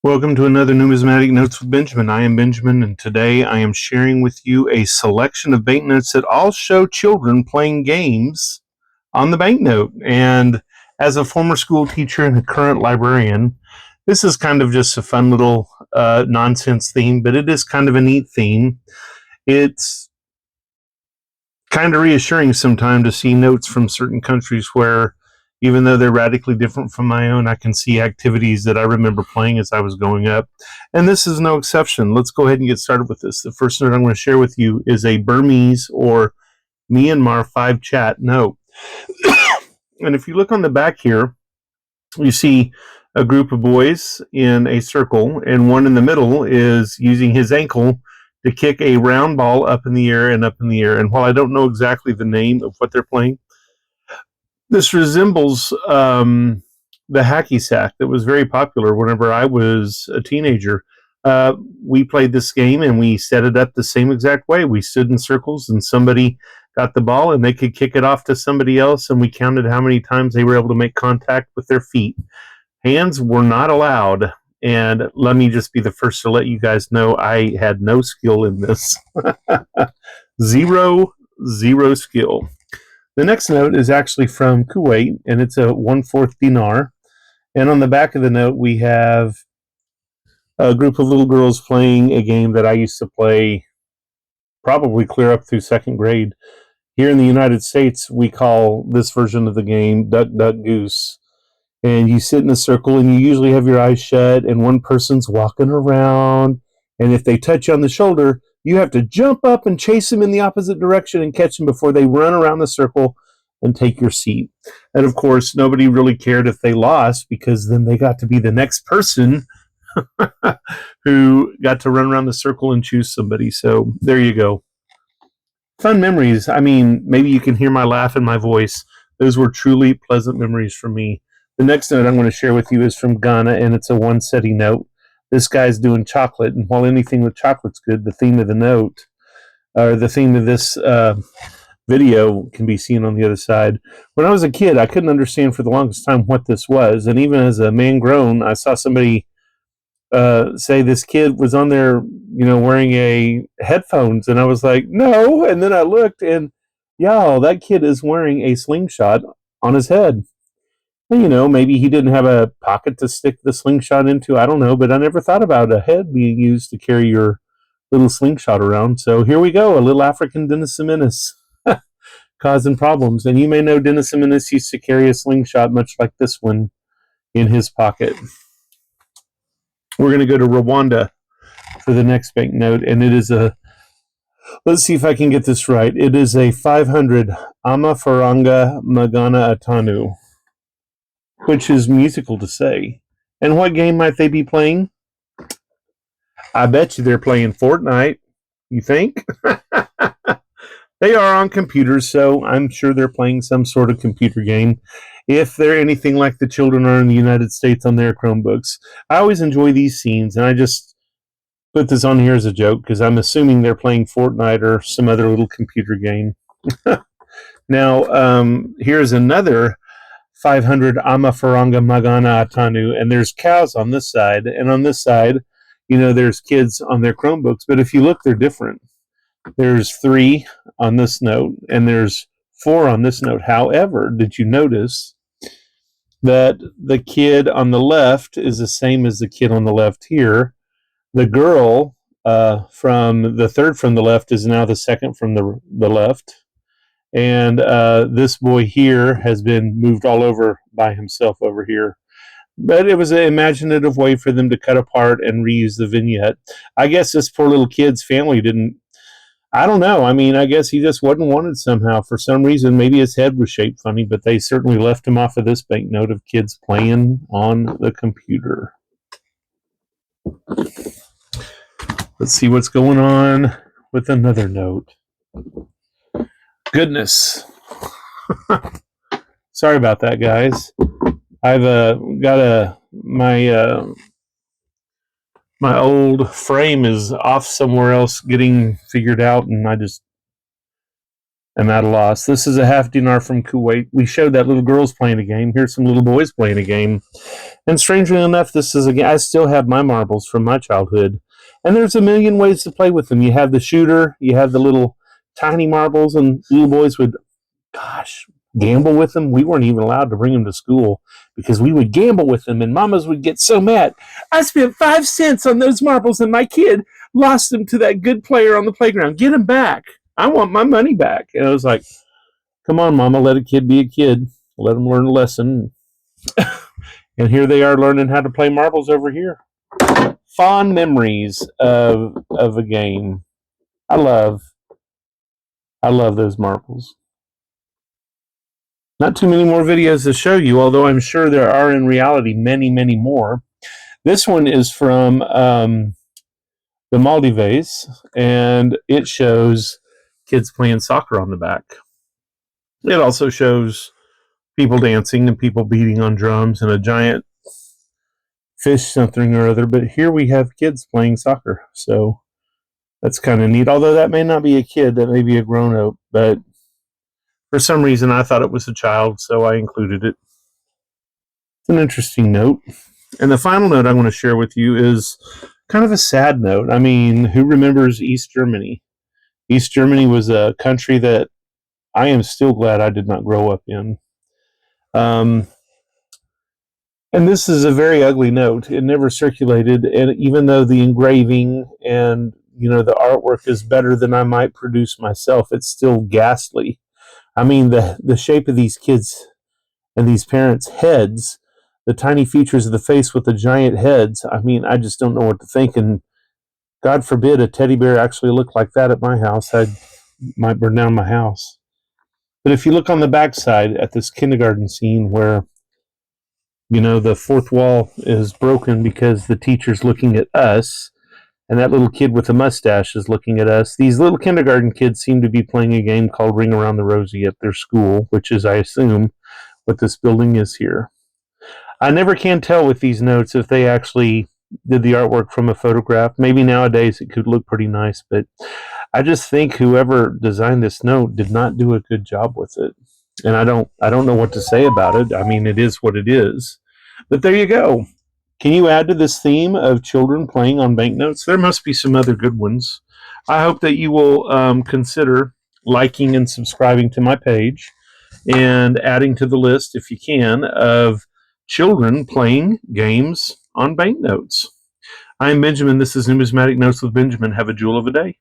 Welcome to another Numismatic Notes with Benjamin. I am Benjamin, and today I am sharing with you a selection of banknotes that all show children playing games on the banknote. And as a former school teacher and a current librarian, this is kind of just a fun little nonsense theme, but it is kind of a neat theme. It's kind of reassuring sometimes to see notes from certain countries where, even though they're radically different from my own, I can see activities that I remember playing as I was growing up. And this is no exception. Let's go ahead and get started with this. The first note I'm going to share with you is a Burmese or Myanmar 5 chat note. And if you look on the back here, you see a group of boys in a circle, and one in the middle is using his ankle to kick a round ball up in the air and up in the air. And while I don't know exactly the name of what they're playing, this resembles the hacky sack that was very popular whenever I was a teenager. We played this game and we set it up the same exact way. We stood in circles and somebody got the ball and they could kick it off to somebody else, and we counted how many times they were able to make contact with their feet. Hands were not allowed, and let me just be the first to let you guys know I had no skill in this. Zero skill. The next note is actually from Kuwait, and it's a 1/4 dinar. And on the back of the note, we have a group of little girls playing a game that I used to play probably clear up through second grade. Here in the United States, we call this version of the game Duck, Duck, Goose. And you sit in a circle, and you usually have your eyes shut, and one person's walking around. And if they touch you on the shoulder, you have to jump up and chase them in the opposite direction and catch them before they run around the circle and take your seat. And of course, nobody really cared if they lost, because then they got to be the next person who got to run around the circle and choose somebody. So there you go. Fun memories. I mean, maybe you can hear my laugh in my voice. Those were truly pleasant memories for me. The next note I'm going to share with you is from Ghana, and it's a one-cedi note. This guy's doing chocolate, and while anything with chocolate's good, the theme of the note, or the theme of this video, can be seen on the other side. When I was a kid, I couldn't understand for the longest time what this was, and even as a man grown, I saw somebody say this kid was on there, wearing a headphones, and I was like, no, and then I looked, and y'all, that kid is wearing a slingshot on his head. And, maybe he didn't have a pocket to stick the slingshot into. I don't know, but I never thought about a head being used to carry your little slingshot around. So here we go, a little African Dennis Menace causing problems. And you may know Dennis Menace used to carry a slingshot much like this one in his pocket. We're going to go to Rwanda for the next banknote, and it is let's see if I can get this right. It is a 500 Amafaranga Magana Atanu, which is musical to say. And what game might they be playing? I bet you they're playing Fortnite. You think? They are on computers, so I'm sure they're playing some sort of computer game. If they're anything like the children are in the United States on their Chromebooks. I always enjoy these scenes, and I just put this on here as a joke because I'm assuming they're playing Fortnite or some other little computer game. Now, here's another 500 Amafaranga Magana Atanu, and there's cows on this side, and on this side, there's kids on their Chromebooks, but if you look, they're different. There's 3 on this note, and there's 4 on this note. However, did you notice that the kid on the left is the same as the kid on the left here? The girl from the third from the left is now the second from the left. And this boy here has been moved all over by himself over here. But it was an imaginative way for them to cut apart and reuse the vignette. I guess this poor little kid's family didn't, I don't know. I mean, I guess he just wasn't wanted somehow. For some reason, maybe his head was shaped funny, but they certainly left him off of this banknote of kids playing on the computer. Let's see what's going on with another note. Goodness. Sorry about that, guys. I've got my old frame is off somewhere else getting figured out, and I just I'm at a loss. This is a half dinar from Kuwait. We showed that little girls playing a game. Here's some little boys playing a game. And strangely enough, this is a game. I still have my marbles from my childhood. And there's a million ways to play with them. You have the shooter, you have the little tiny marbles, and little boys would, gosh, gamble with them. We weren't even allowed to bring them to school because we would gamble with them, and mamas would get so mad. I spent 5 cents on those marbles, and my kid lost them to that good player on the playground. Get them back. I want my money back. And I was like, come on, mama, let a kid be a kid. Let them learn a lesson. And here they are learning how to play marbles over here. Fond memories of a game. I love those marbles. Not too many more videos to show you, although I'm sure there are in reality many, many more. This one is from the Maldives, and it shows kids playing soccer on the back. It also shows people dancing and people beating on drums and a giant fish something or other. But here we have kids playing soccer, so that's kind of neat. Although that may not be a kid, that may be a grown-up, but for some reason I thought it was a child, so I included it. It's an interesting note. And the final note I want to share with you is kind of a sad note. I mean, who remembers East Germany? East Germany was a country that I am still glad I did not grow up in. And this is a very ugly note. It never circulated, and even though the engraving and the artwork is better than I might produce myself, it's still ghastly. I mean, the shape of these kids and these parents' heads, the tiny features of the face with the giant heads. I mean, I just don't know what to think. And God forbid a teddy bear actually looked like that at my house. I might burn down my house. But if you look on the backside at this kindergarten scene where, the fourth wall is broken because the teacher's looking at us, and that little kid with the mustache is looking at us. These little kindergarten kids seem to be playing a game called Ring Around the Rosie at their school, which is, I assume, what this building is here. I never can tell with these notes if they actually did the artwork from a photograph. Maybe nowadays it could look pretty nice, but I just think whoever designed this note did not do a good job with it. And I don't know what to say about it. I mean, it is what it is. But there you go. Can you add to this theme of children playing on banknotes? There must be some other good ones. I hope that you will consider liking and subscribing to my page and adding to the list, if you can, of children playing games on banknotes. I'm Benjamin. This is Numismatic Notes with Benjamin. Have a jewel of a day.